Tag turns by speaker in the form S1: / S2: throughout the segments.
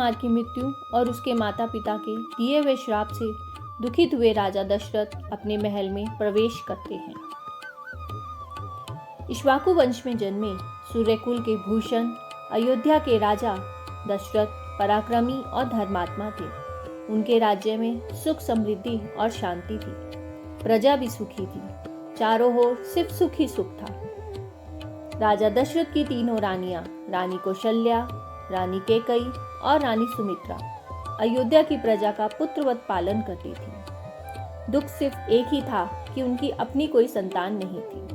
S1: राजकुमार की मृत्यु और उसके माता पिता के दिए हुए श्राप से दुखित हुए राजा दशरथ अपने महल में प्रवेश करते हैं। इक्ष्वाकु वंश में जन्मे सूर्यकुल के भूषण अयोध्या के राजा दशरथ पराक्रमी और धर्मात्मा थे। उनके राज्य में सुख समृद्धि और शांति थी। प्रजा भी सुखी थी। चारों ओर सिर्फ सुख ही सुख था। राजा दशरथ की तीनों रानियां, रानी कौशल्या, रानी कैकेयी और रानी सुमित्रा, अयोध्या की प्रजा का पुत्रवत पालन करती थी। दुख सिर्फ एक ही था कि उनकी अपनी कोई संतान नहीं थी।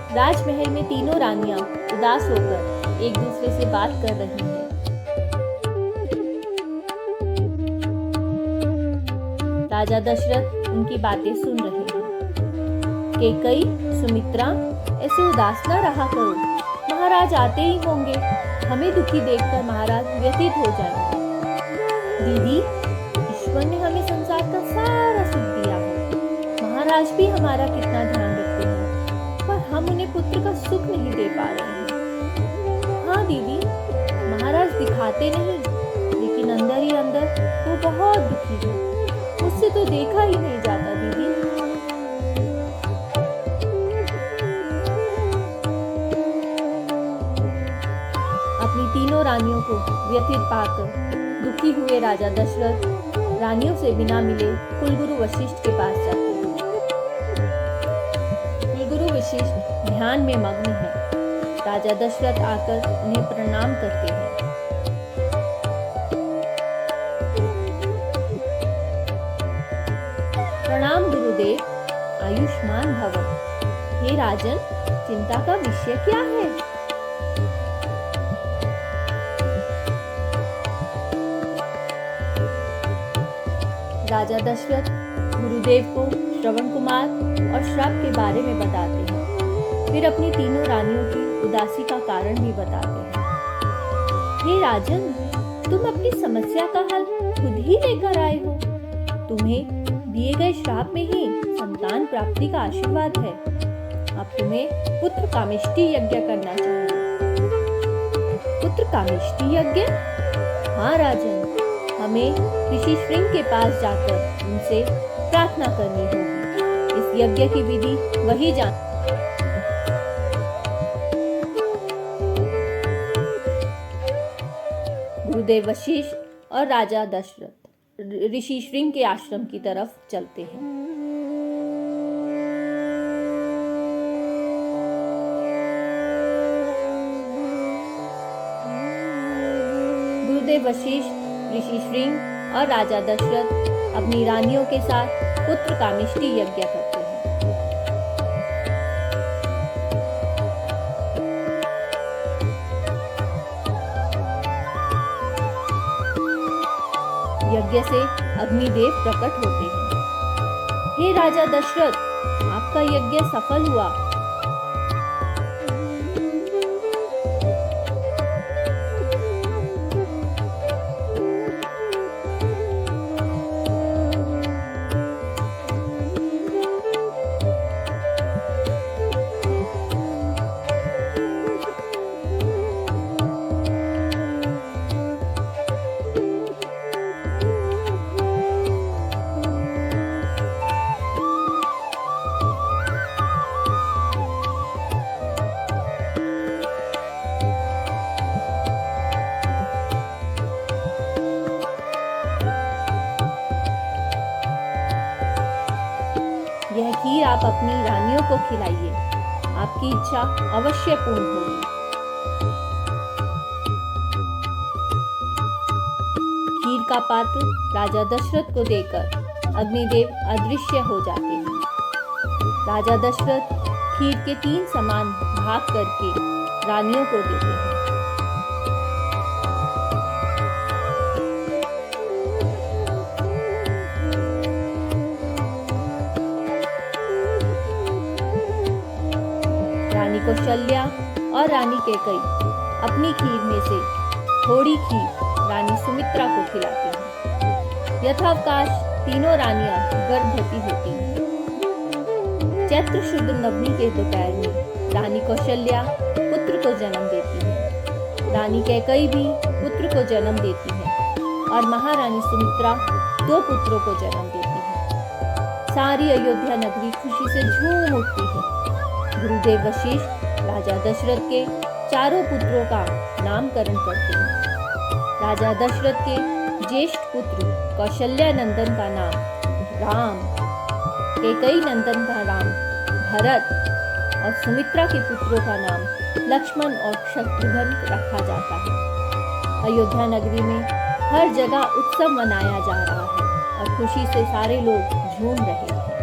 S1: राजमहल में तीनों रानियां उदास होकर एक दूसरे से बात कर रही हैं। राजा दशरथ उनकी बातें सुन रहे हैं। कैकेयी, सुमित्रा, ऐसे उदास न रहा करो। महाराज आते ही होंगे। हमें दुखी देखकर महाराज व्यथित हो जाएंगे। दीदी, ईश्वर ने हमें संसार का सारा सुख दिया है। महाराज भी हमारा कितना ध्यान रखते हैं, पर हम उन्हें पुत्र का सुख नहीं दे पा रहे हैं। हाँ दीदी, महाराज दिखाते नहीं, लेकिन अंदर ही अंदर वो बहुत दुखी है। मुझसे तो देखा ही नहीं जाता दीदी। अपनी तीनों रानियों को व्यथित पाकर दुखी हुए राजा दशरथ रानियों से बिना मिले कुलगुरु वशिष्ठ के पास जाते हैं। वशिष्ठ ध्यान में मग्न है। राजा दशरथ आकर उन्हें प्रणाम करते हैं। प्रणाम गुरुदेव, आयुष्मान भव। हे राजन, चिंता का विषय क्या है? राजा दशरथ गुरुदेव को श्रवण कुमार और श्राप के बारे में बताते हैं। फिर अपनी तीनों रानियों की उदासी का कारण भी बताते हैं। हे राजन, तुम अपनी समस्या का हल खुद ही लेकर आए हो। तुम्हें दिए गए श्राप में ही संतान प्राप्ति का आशीर्वाद है। अब तुम्हें पुत्र कामेष्टि यज्ञ करना चाहिए। पुत्र कामेष्टि यज्ञ? हाँ राजन, हमें ऋषि श्रृंग के पास जाकर उनसे प्रार्थना करनी होगी। इस यज्ञ की विधि वही जान। गुरुदेव वशिष्ठ और राजा दशरथ ऋषि श्रृंग के आश्रम की तरफ चलते हैं। गुरुदेव वशिष्ठ, ऋषि श्रृंग और राजा दशरथ अपनी रानियों के साथ पुत्र कामेष्टि यज्ञ करते हैं। यज्ञ से अग्निदेव प्रकट होते हैं। हे राजा दशरथ, आपका यज्ञ सफल हुआ। यह खीर आप अपनी रानियों को खिलाइए, आपकी इच्छा अवश्य पूर्ण होगी। का पात्र राजा दशरथ को देकर अग्निदेव अदृश्य हो जाते हैं। राजा दशरथ खीर के 3 समान भाग करके रानियों को देते हैं। रानी कौशल्या और रानी कैकेयी अपनी खीर में से थोड़ी खीर रानी सुमित्रा को खिलाती हैं। यथावकाश तीनों रानियां गर्भवती होती हैं। चैत्र शुद्ध नवमी के दोपहर में रानी कौशल्या पुत्र को जन्म देती है। रानी कैकेयी भी पुत्र को जन्म देती है और महारानी सुमित्रा 2 पुत्रों को जन्म देती है। सारी अयोध्या नगरी खुशी से झूम उठती है। गुरुदेव वशिष्ठ राजा दशरथ के 4 पुत्रों का नामकरण करते हैं। राजा दशरथ के ज्येष्ठ पुत्र कौशल्या नंदन का नाम राम, कैकेयी नंदन का नाम भरत और सुमित्रा के पुत्रों का नाम लक्ष्मण और शत्रुघ्न रखा जाता है। अयोध्या नगरी में हर जगह उत्सव मनाया जा रहा है और खुशी से सारे लोग झूम रहे हैं।